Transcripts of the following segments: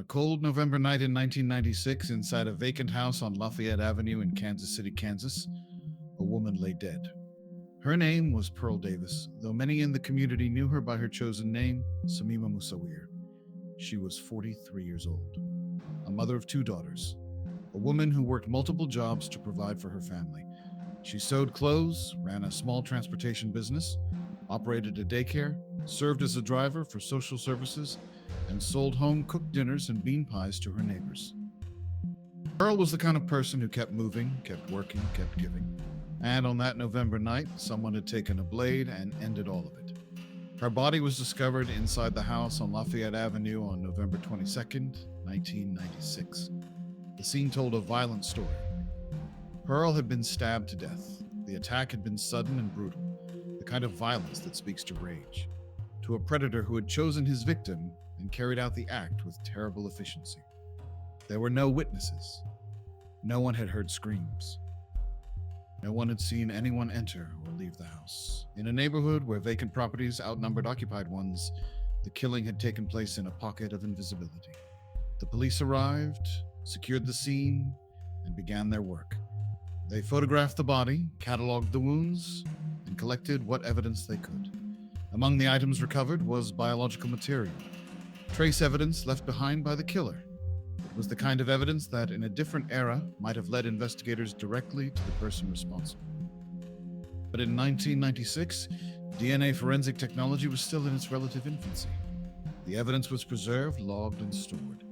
a cold November night in 1996, inside a vacant house on Lafayette Avenue in Kansas City, Kansas, a woman lay dead. Her name was Pearl Davis, though many in the community knew her by her chosen name, Samima Musawir. She was 43 years old, a mother of 2 daughters, a woman who worked multiple jobs to provide for her family. She sewed clothes, ran a small transportation business, operated a daycare, served as a driver for social services, and sold home-cooked dinners and bean pies to her neighbors. Pearl was the kind of person who kept moving, kept working, kept giving. And on that November night, someone had taken a blade and ended all of it. Her body was discovered inside the house on Lafayette Avenue on November 22nd, 1996. The scene told a violent story. Pearl had been stabbed to death. The attack had been sudden and brutal, the kind of violence that speaks to rage, to a predator who had chosen his victim and carried out the act with terrible efficiency. There were no witnesses. No one had heard screams. No one had seen anyone enter or leave the house. In a neighborhood where vacant properties outnumbered occupied ones, the killing had taken place in a pocket of invisibility. The police arrived, secured the scene, and began their work. They photographed the body, cataloged the wounds, and collected what evidence they could. Among the items recovered was biological material, trace evidence left behind by the killer. It was the kind of evidence that, in a different era, might have led investigators directly to the person responsible. But in 1996, DNA forensic technology was still in its relative infancy. The evidence was preserved, logged, and stored.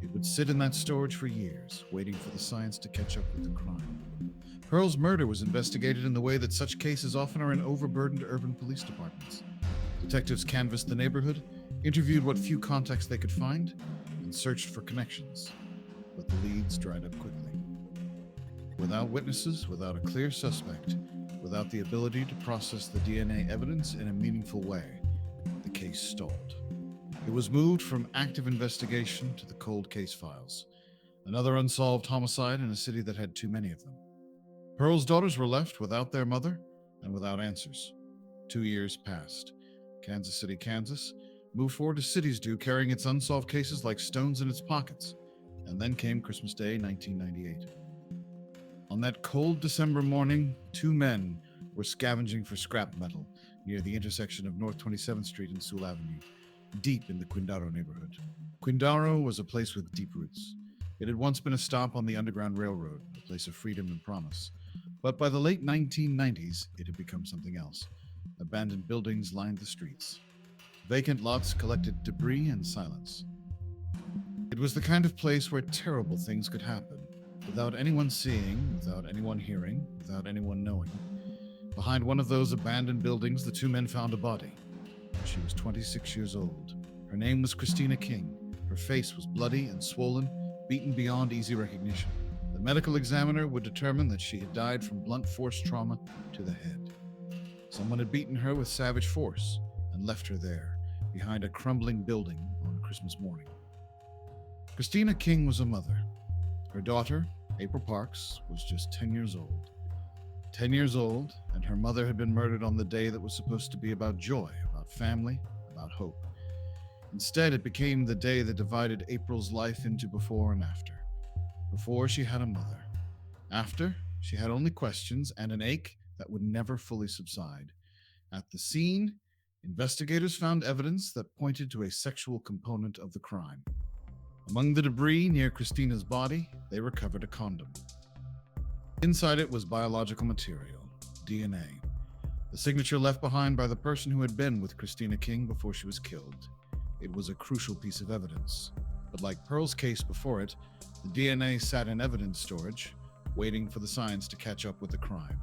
It would sit in that storage for years, waiting for the science to catch up with the crime. Pearl's murder was investigated in the way that such cases often are in overburdened urban police departments. Detectives canvassed the neighborhood, interviewed what few contacts they could find, and searched for connections. But the leads dried up quickly. Without witnesses, without a clear suspect, without the ability to process the DNA evidence in a meaningful way, the case stalled. It was moved from active investigation to the cold case files, another unsolved homicide in a city that had too many of them. Pearl's daughters were left without their mother and without answers. 2 years passed. Kansas City, Kansas, moved forward as cities do, carrying its unsolved cases like stones in its pockets. And then came Christmas Day, 1998. On that cold December morning, 2 men were scavenging for scrap metal near the intersection of North 27th Street and Sewell Avenue, deep in the Quindaro neighborhood. Quindaro was a place with deep roots. It had once been a stop on the Underground Railroad, a place of freedom and promise. But by the late 1990s, it had become something else. Abandoned buildings lined the streets. Vacant lots collected debris and silence. It was the kind of place where terrible things could happen, without anyone seeing, without anyone hearing, without anyone knowing. Behind one of those abandoned buildings, the 2 men found a body. She was 26 years old. Her name was Christina King. Her face was bloody and swollen, beaten beyond easy recognition. The medical examiner would determine that she had died from blunt force trauma to the head. Someone had beaten her with savage force and left her there, behind a crumbling building on Christmas morning. Christina King was a mother. Her daughter, April Parks, was just 10 years old. 10 years old, and her mother had been murdered on the day that was supposed to be about joy, about family, about hope. Instead, it became the day that divided April's life into before and after. Before, she had a mother. After, she had only questions and an ache that would never fully subside. At the scene, investigators found evidence that pointed to a sexual component of the crime. Among the debris near Christina's body, they recovered a condom. Inside it was biological material, DNA, the signature left behind by the person who had been with Christina King before she was killed. It was a crucial piece of evidence, but like Pearl's case before it, the DNA sat in evidence storage, waiting for the science to catch up with the crime.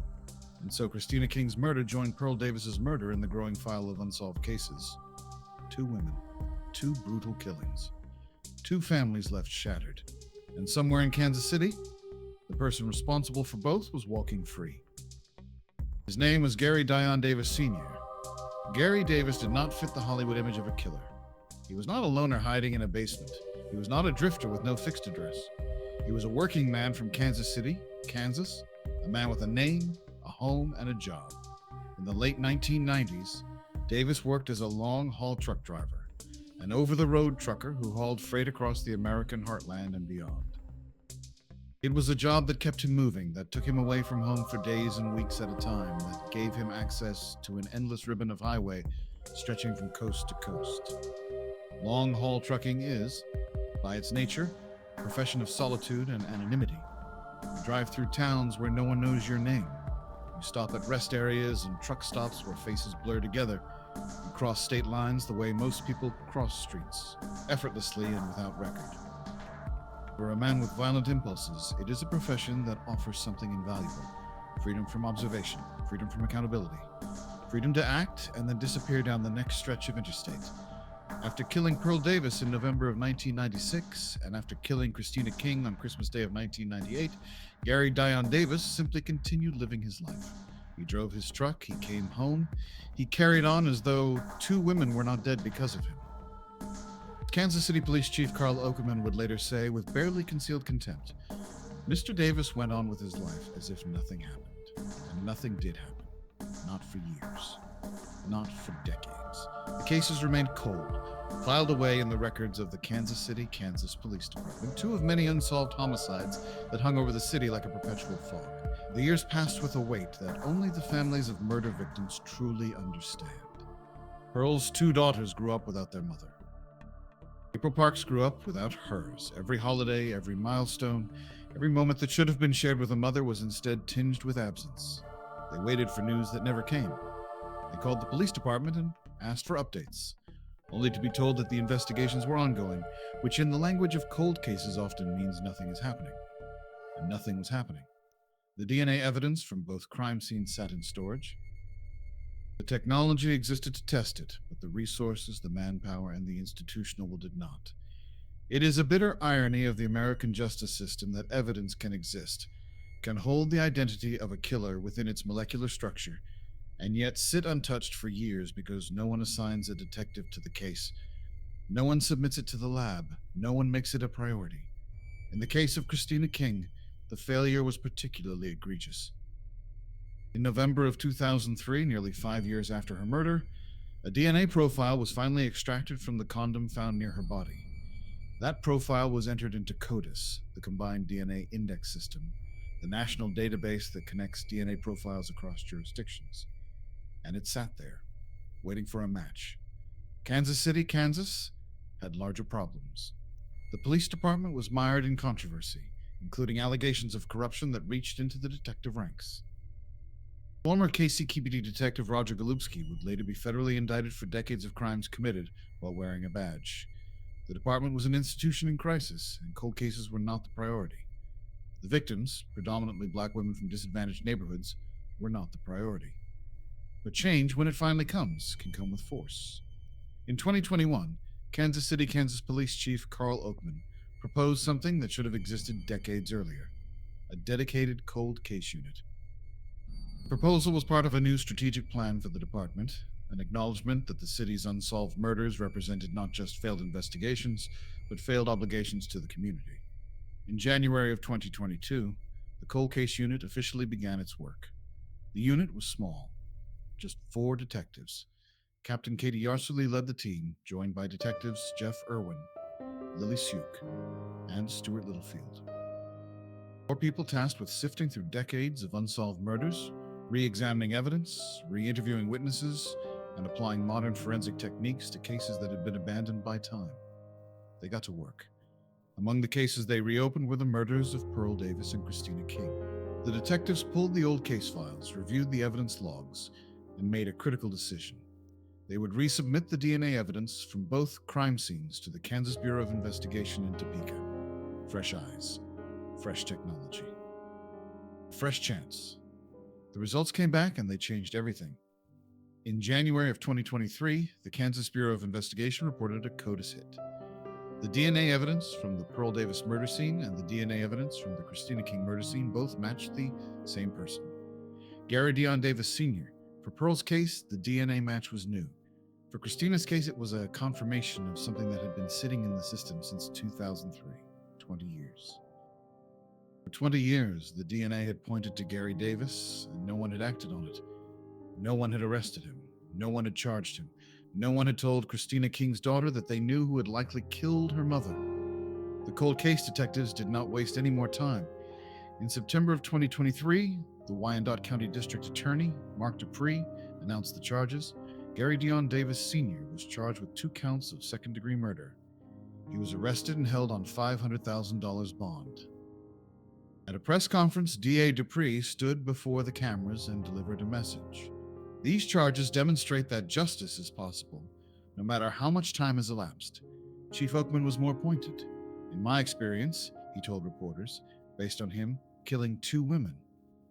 And so Christina King's murder joined Pearl Davis's murder in the growing file of unsolved cases. 2 women, 2 brutal killings, 2 families left shattered. And somewhere in Kansas City, the person responsible for both was walking free. His name was Dion Davis Sr. Gary Davis did not fit the Hollywood image of a killer. He was not a loner hiding in a basement. He was not a drifter with no fixed address. He was a working man from Kansas City, Kansas, a man with a name, a home, and a job. In the late 1990s, Davis worked as a long-haul truck driver. an over-the-road trucker who hauled freight across the American heartland and beyond. It was a job that kept him moving, that took him away from home for days and weeks at a time, that gave him access to an endless ribbon of highway stretching from coast to coast. Long-haul trucking is, by its nature, a profession of solitude and anonymity. You drive through towns where no one knows your name. You stop at rest areas and truck stops where faces blur together. You cross state lines the way most people cross streets, effortlessly and without record. For a man with violent impulses, it is a profession that offers something invaluable: freedom from observation, freedom from accountability, freedom to act and then disappear down the next stretch of interstate. After killing Pearl Davis in November of 1996, and after killing Christina King on Christmas Day of 1998, Gary Dion Davis simply continued living his life. He drove his truck, he came home, he carried on as though two women were not dead because of him. Kansas City Police Chief Carl Okerman would later say, with barely concealed contempt, Mr. Davis went on with his life as if nothing happened. And nothing did happen. Not for years. Not for decades. The cases remained cold, filed away in the records of the Kansas City, Kansas Police Department, two of many unsolved homicides that hung over the city like a perpetual fog. The years passed with a weight that only the families of murder victims truly understand. Pearl's two daughters grew up without their mother. April Parks grew up without hers. Every holiday, every milestone, every moment that should have been shared with a mother was instead tinged with absence. They waited for news that never came. They called the police department and asked for updates, only to be told that the investigations were ongoing, which in the language of cold cases often means nothing is happening. And nothing was happening. The DNA evidence from both crime scenes sat in storage. The technology existed to test it, but the resources, the manpower, and the institutional will did not. It is a bitter irony of the American justice system that evidence can exist, can hold the identity of a killer within its molecular structure, and yet sit untouched for years because no one assigns a detective to the case. No one submits it to the lab. No one makes it a priority. In the case of Christina King, the failure was particularly egregious. In November of 2003, nearly 5 years after her murder, a DNA profile was finally extracted from the condom found near her body. That profile was entered into CODIS, the Combined DNA Index System, the national database that connects DNA profiles across jurisdictions. And it sat there, waiting for a match. Kansas City, Kansas, had larger problems. The police department was mired in controversy, including allegations of corruption that reached into the detective ranks. Former KCKPD detective Roger Golubsky would later be federally indicted for decades of crimes committed while wearing a badge. The department was an institution in crisis, and cold cases were not the priority. The victims, predominantly black women from disadvantaged neighborhoods, were not the priority. But change, when it finally comes, can come with force. In 2021, Kansas City, Kansas Police Chief Carl Okerman proposed something that should have existed decades earlier: a dedicated cold case unit. The proposal was part of a new strategic plan for the department, an acknowledgement that the city's unsolved murders represented not just failed investigations, but failed obligations to the community. In January of 2022, the cold case unit officially began its work. The unit was small, just 4 detectives. Captain Katie Yarsuli led the team, joined by detectives Jeff Irwin, Lily Suk, and Stuart Littlefield. 4 people tasked with sifting through decades of unsolved murders, re-examining evidence, re-interviewing witnesses, and applying modern forensic techniques to cases that had been abandoned by time. They got to work. Among the cases they reopened were the murders of Pearl Davis and Christina King. The detectives pulled the old case files, reviewed the evidence logs, and made a critical decision. They would resubmit the DNA evidence from both crime scenes to the Kansas Bureau of Investigation in Topeka. Fresh eyes, fresh technology, fresh chance. The results came back and they changed everything. In January of 2023, the Kansas Bureau of Investigation reported a CODIS hit. The DNA evidence from the Pearl Davis murder scene and the DNA evidence from the Christina King murder scene both matched the same person: Gary Dion Davis Sr. For Pearl's case, the DNA match was new. For Christina's case, it was a confirmation of something that had been sitting in the system since 2003, 20 years. For 20 years, the DNA had pointed to Gary Davis, and no one had acted on it. No one had arrested him. No one had charged him. No one had told Christina King's daughter that they knew who had likely killed her mother. The cold case detectives did not waste any more time. In September of 2023, the Wyandotte County District Attorney, Mark Dupree, announced the charges. Gary Dion Davis Sr. was charged with 2 counts of second-degree murder. He was arrested and held on $500,000 bond. At a press conference, DA Dupree stood before the cameras and delivered a message. These charges demonstrate that justice is possible, no matter how much time has elapsed. Chief Oakman was more pointed. In my experience, he told reporters, based on him killing 2 women,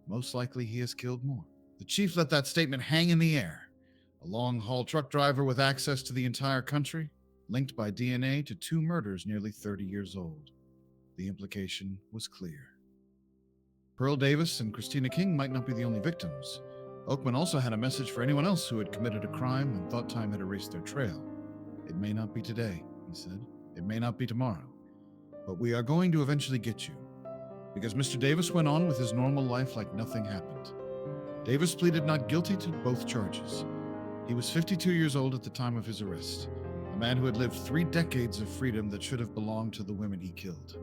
most likely he has killed more. The chief let that statement hang in the air. A long-haul truck driver with access to the entire country, linked by DNA to 2 murders nearly 30 years old. The implication was clear. Pearl Davis and Christina King might not be the only victims. Oakman also had a message for anyone else who had committed a crime and thought time had erased their trail. It may not be today, he said. It may not be tomorrow. But we are going to eventually get you. Because Mr. Davis went on with his normal life like nothing happened. Davis pleaded not guilty to both charges. He was 52 years old at the time of his arrest, a man who had lived 3 decades of freedom that should have belonged to the women he killed.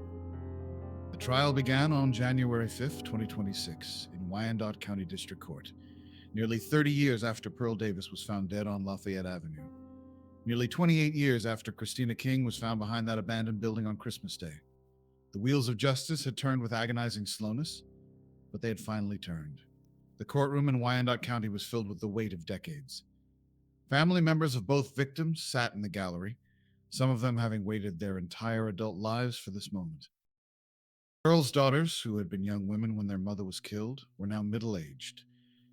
The trial began on January 5, 2026, in Wyandotte County District Court, nearly 30 years after Pearl Davis was found dead on Lafayette Avenue, nearly 28 years after Christina King was found behind that abandoned building on Christmas Day. The wheels of justice had turned with agonizing slowness, but they had finally turned. The courtroom in Wyandotte County was filled with the weight of decades. Family members of both victims sat in the gallery, some of them having waited their entire adult lives for this moment. Pearl's daughters, who had been young women when their mother was killed, were now middle-aged.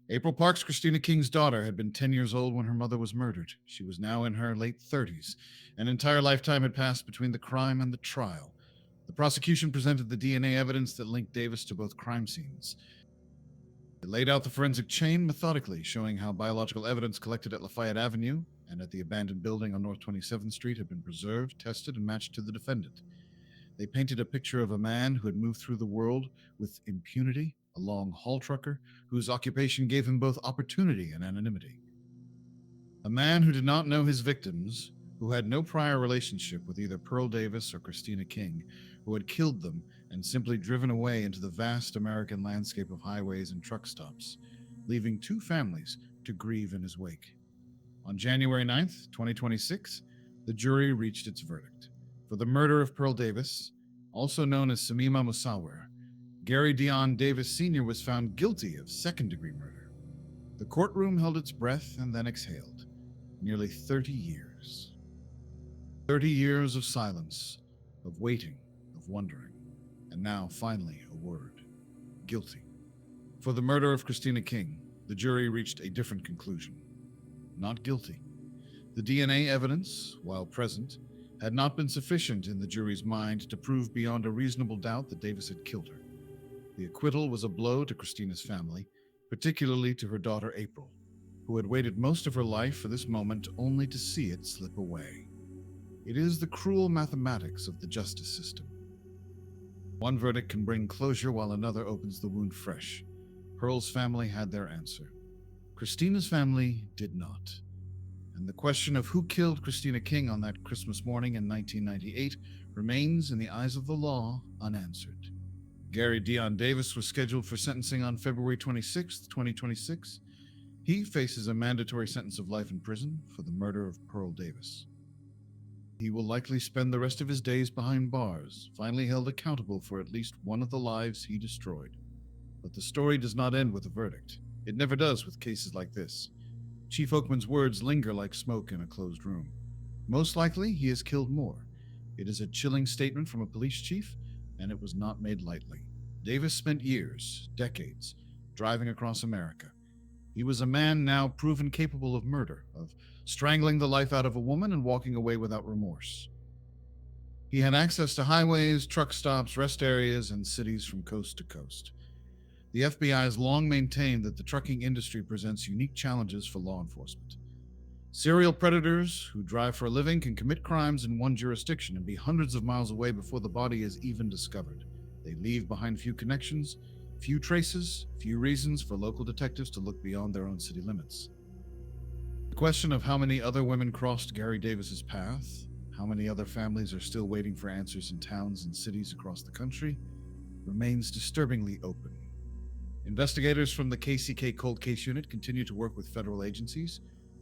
April Parks, Christina King's daughter, had been 10 years old when her mother was murdered. She was now in her late 30s. An entire lifetime had passed between the crime and the trial. The prosecution presented the DNA evidence that linked Davis to both crime scenes. It laid out the forensic chain methodically, showing how biological evidence collected at Lafayette Avenue and at the abandoned building on North 27th Street had been preserved, tested, and matched to the defendant. They painted a picture of a man who had moved through the world with impunity, a long-haul trucker whose occupation gave him both opportunity and anonymity. A man who did not know his victims, who had no prior relationship with either Pearl Davis or Christina King, who had killed them and simply driven away into the vast American landscape of highways and truck stops, leaving 2 families to grieve in his wake. On January 9th, 2026, the jury reached its verdict. For the murder of Pearl Davis, also known as Samima Musawir, Gary Dion Davis Sr. was found guilty of second-degree murder. The courtroom held its breath and then exhaled. Nearly 30 years. 30 years of silence, of waiting, of wondering, and now, finally, a word. Guilty. For the murder of Christina King, the jury reached a different conclusion. Not guilty. The DNA evidence, while present, had not been sufficient in the jury's mind to prove beyond a reasonable doubt that Davis had killed her. The acquittal was a blow to Christina's family, particularly to her daughter April, who had waited most of her life for this moment only to see it slip away. It is the cruel mathematics of the justice system. One verdict can bring closure while another opens the wound fresh. Pearl's family had their answer. Christina's family did not. And the question of who killed Christina King on that Christmas morning in 1998 remains, in the eyes of the law, unanswered. Gary Dion Davis was scheduled for sentencing on February 26, 2026. He faces a mandatory sentence of life in prison for the murder of Pearl Davis. He will likely spend the rest of his days behind bars, finally held accountable for at least one of the lives he destroyed. But the story does not end with a verdict. It never does with cases like this. Chief Oakman's words linger like smoke in a closed room. Most likely, he has killed more. It is a chilling statement from a police chief, and it was not made lightly. Davis spent years, decades, driving across America. He was a man now proven capable of murder, of strangling the life out of a woman and walking away without remorse. He had access to highways, truck stops, rest areas, and cities from coast to coast. The FBI has long maintained that the trucking industry presents unique challenges for law enforcement. Serial predators who drive for a living can commit crimes in one jurisdiction and be hundreds of miles away before the body is even discovered. They leave behind few connections, few traces, few reasons for local detectives to look beyond their own city limits. The question of how many other women crossed Gary Davis's path, how many other families are still waiting for answers in towns and cities across the country, remains disturbingly open. Investigators from the KCK Cold Case Unit continue to work with federal agencies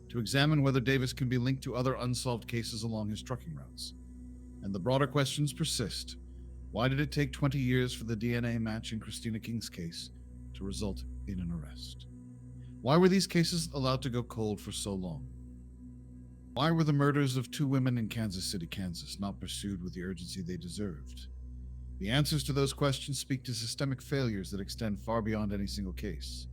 to examine whether Davis can be linked to other unsolved cases along his trucking routes. And the broader questions persist. Why did it take 20 years for the DNA match in Christina King's case to result in an arrest? Why were these cases allowed to go cold for so long? Why were the murders of 2 women in Kansas City, Kansas, not pursued with the urgency they deserved? The answers to those questions speak to systemic failures that extend far beyond any single case.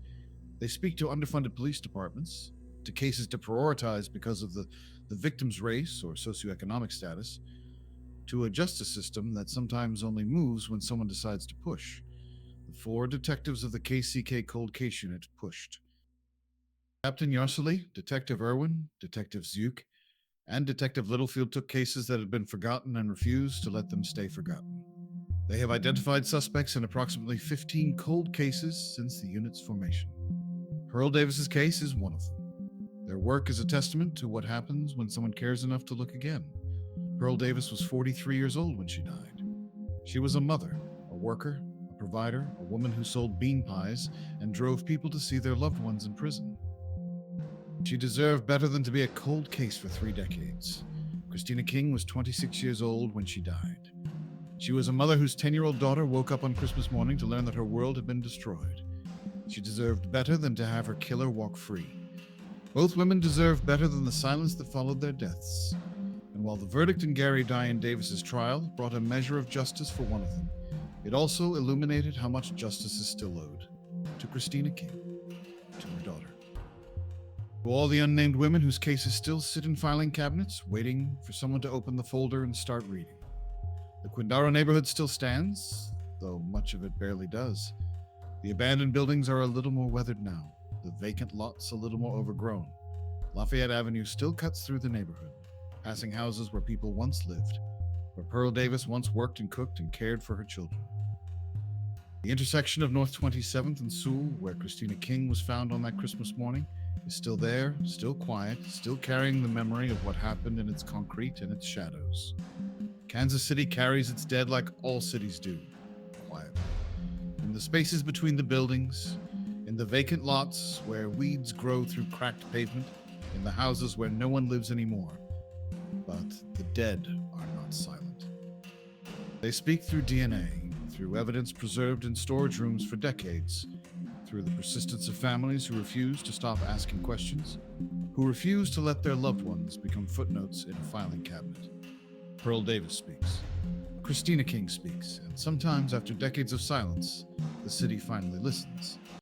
They speak to underfunded police departments, to cases deprioritized because of the victim's race or socioeconomic status, to a justice system that sometimes only moves when someone decides to push. The 4 detectives of the KCK Cold Case Unit pushed. Captain Yarsely, Detective Irwin, Detective Zook, and Detective Littlefield took cases that had been forgotten and refused to let them stay forgotten. They have identified suspects in approximately 15 cold cases since the unit's formation. Pearl Davis's case is one of them. Their work is a testament to what happens when someone cares enough to look again. Pearl Davis was 43 years old when she died. She was a mother, a worker, a provider, a woman who sold bean pies and drove people to see their loved ones in prison. She deserved better than to be a cold case for 3 decades. Christina King was 26 years old when she died. She was a mother whose 10-year-old daughter woke up on Christmas morning to learn that her world had been destroyed. She deserved better than to have her killer walk free. Both women deserved better than the silence that followed their deaths. And while the verdict in Gary Dion Davis's trial brought a measure of justice for one of them, it also illuminated how much justice is still owed to Christina King, to her daughter. To all the unnamed women whose cases still sit in filing cabinets, waiting for someone to open the folder and start reading. The Quindaro neighborhood still stands, though much of it barely does. The abandoned buildings are a little more weathered now, the vacant lots a little more overgrown. Lafayette Avenue still cuts through the neighborhood, passing houses where people once lived, where Pearl Davis once worked and cooked and cared for her children. The intersection of North 27th and Sewell, where Christina King was found on that Christmas morning, is still there, still quiet, still carrying the memory of what happened in its concrete and its shadows. Kansas City carries its dead like all cities do, quietly. In the spaces between the buildings, in the vacant lots where weeds grow through cracked pavement, in the houses where no one lives anymore. But the dead are not silent. They speak through DNA, through evidence preserved in storage rooms for decades, through the persistence of families who refuse to stop asking questions, who refuse to let their loved ones become footnotes in a filing cabinet. Pearl Davis speaks. Christina King speaks, and sometimes after decades of silence, the city finally listens.